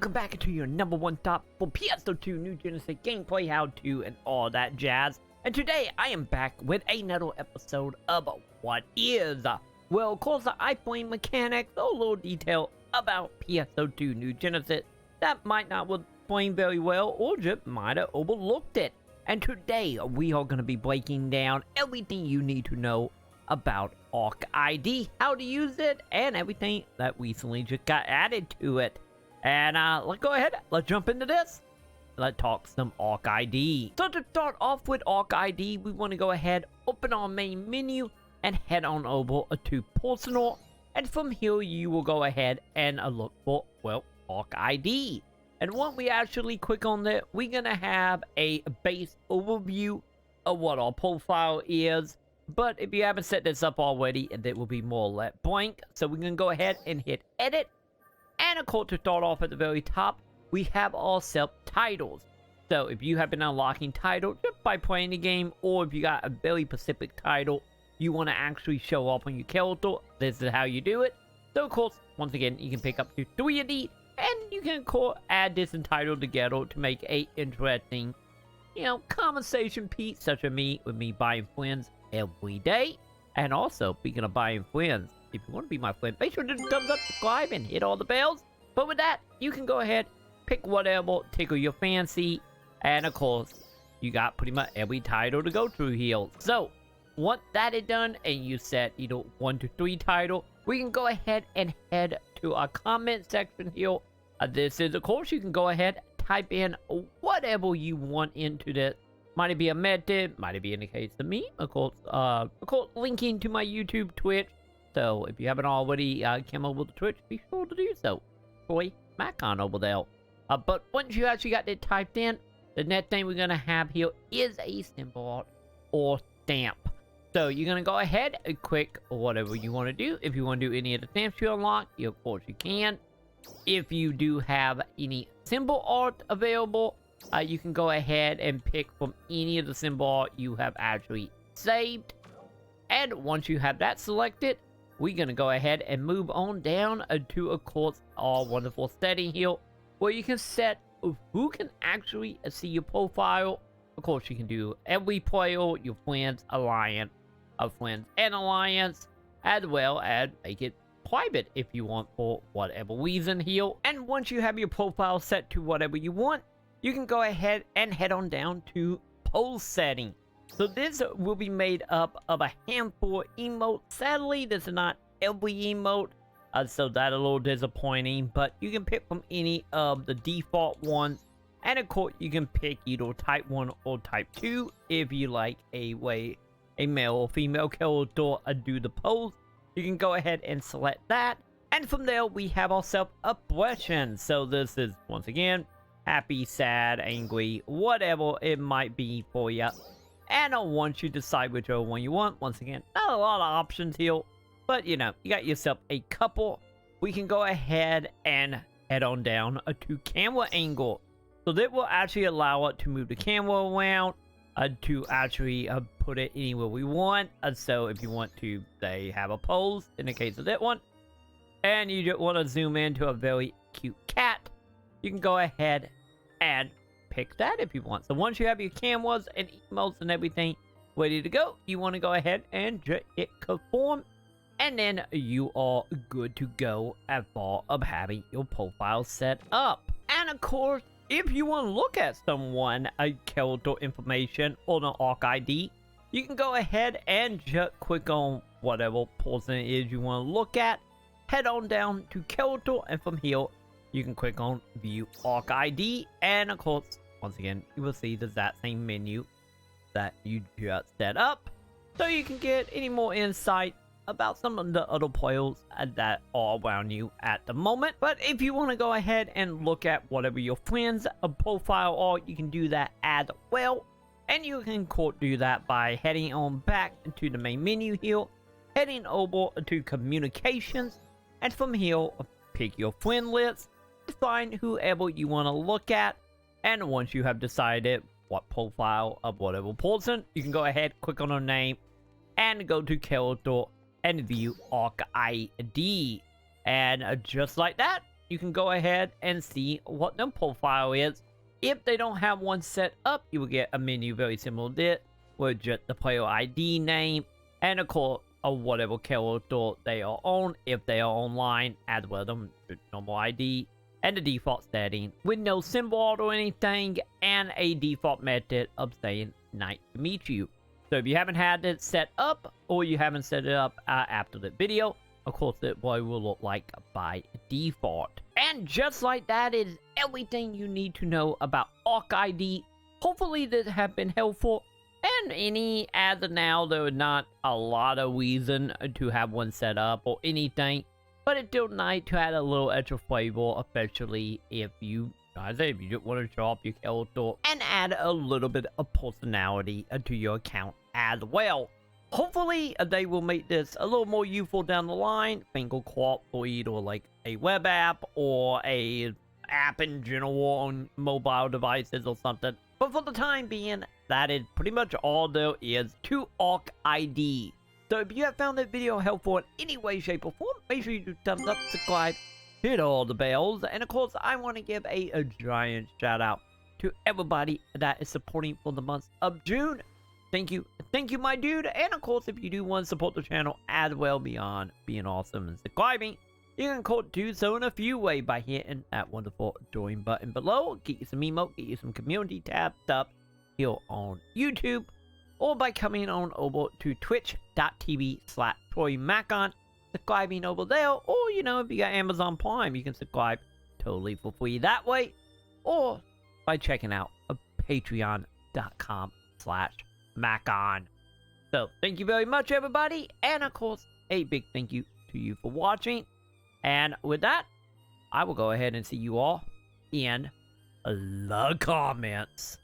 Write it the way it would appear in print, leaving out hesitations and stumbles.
welcome back to your #1 top for PSO2 New Genesis gameplay, how-to, and all that jazz. And today I am back with another episode of What Is? Well, of course, I play mechanics, a little detail about PSO2 New Genesis that might not was playing very well or just might have overlooked it. And today we are going to be breaking down everything you need to know about Arks ID, how to use it, and everything that recently just got added to it. And let's go ahead, let's jump into this. Let's talk some Arks ID. So to start off with Arks ID, we want to go ahead, open our main menu, and head on over to Personal. And from here, you will go ahead and look for, well, Arks ID. And when we actually click on that, we're going to have a base overview of what our profile is. But if you haven't set this up already, it will be more or less blank. So we're going to go ahead and hit Edit. And of course, to start off at the very top, we have our self-titles. So if you have been unlocking titles just by playing the game, or if you got a very specific title you want to actually show up on your character, this is how you do it. So of course, once again, you can pick up to 3 of these, and you can of course add this entitled together to make a interesting, conversation piece, such as me with me buying friends every day. And also, speaking of buying friends, if you want to be my friend, make sure to thumbs up, subscribe, and hit all the bells. But with that, you can go ahead, pick whatever, tickle your fancy, and of course, you got pretty much every title to go through here. So, once that is done, and you set either 1 to 3 title, we can go ahead and head to our comment section here. This is, of course, you can go ahead, type in whatever you want into this. Might it be a method, might it be in the case of me, of course, linking to my YouTube, Twitch. So if you haven't already come over to Twitch, be sure to do so. Boy, Maconn over there. But once you actually got it typed in, the next thing we're going to have here is a symbol art or stamp. So you're going to go ahead and click whatever you want to do. If you want to do any of the stamps you unlock, of course you can. If you do have any symbol art available, you can go ahead and pick from any of the symbol art you have actually saved. And once you have that selected, we're going to go ahead and move on down to, of course, our wonderful setting here, where you can set who can actually see your profile. Of course, you can do every player, your friends, alliance, friends and alliance, as well as make it private if you want for whatever reason here. And once you have your profile set to whatever you want, you can go ahead and head on down to pose setting. So this will be made up of a handful of emotes. Sadly, this is not every emote, so that's a little disappointing. But you can pick from any of the default ones. And of course, you can pick either type 1 or type 2 if you like a way a male or female character do the pose. You can go ahead and select that. And from there, we have our self-expression. So this is, once again, happy, sad, angry, whatever it might be for you. And once you decide whichever one you want, once again, not a lot of options here, but you got yourself a couple. We can go ahead and head on down to camera angle. So that will actually allow it to move the camera around, to actually put it anywhere we want. So if you want to, say, have a pose, in the case of that one, and you just want to zoom into a very cute cat, you can go ahead and pick that if you want. So once you have your cameras and emotes and everything ready to go, you want to go ahead and just hit conform, and then you are good to go as far as having your profile set up. And of course, if you want to look at someone, character information on an Arks ID, you can go ahead and just click on whatever person it is you want to look at, head on down to character, and from here you can click on view Arks ID, and of course, once again, you will see there's that same menu that you just set up, so you can get any more insight about some of the other players that are around you at the moment. But if you want to go ahead and look at whatever your friends' profile are, you can do that as well. And you can do that by heading on back to the main menu here, heading over to communications, and from here, pick your friend list, find whoever you want to look at. And once you have decided what profile of whatever person, you can go ahead, click on their name, and go to character and view Arks ID. And just like that, you can go ahead and see what their profile is. If they don't have one set up, you will get a menu very similar to this, with just the player ID name, and of course, whatever character they are on, if they are online, as well as normal ID, and the default setting, with no symbol or anything, and a default method of saying nice to meet you. So if you haven't had it set up, or you haven't set it up after the video, of course it will look like by default. And just like that is everything you need to know about Arks ID. Hopefully this has been helpful. And as of now, there is not a lot of reason to have one set up or anything. But it's still nice to add a little extra flavor, especially if you just want to show off your character and add a little bit of personality to your account as well. Hopefully, they will make this a little more useful down the line. Finger crossed for either like a web app or a app in general on mobile devices or something. But for the time being, that is pretty much all there is to Arks ID. So if you have found this video helpful in any way, shape, or form, make sure you do thumbs up, subscribe, hit all the bells, and of course, I want to give a giant shout out to everybody that is supporting for the month of June. Thank you, my dude. And of course, if you do want to support the channel as well beyond being awesome and subscribing, you can do so in a few ways by hitting that wonderful join button below. Get you some emote, get you some community tab stuff here on YouTube, or by coming on over to twitch.tv/TroyMaconn, subscribing over there, or if you got Amazon Prime, you can subscribe totally for free that way, or by checking out patreon.com/Maconn. So thank you very much, everybody, and of course a big thank you to you for watching. And with that, I will go ahead and see you all in the comments.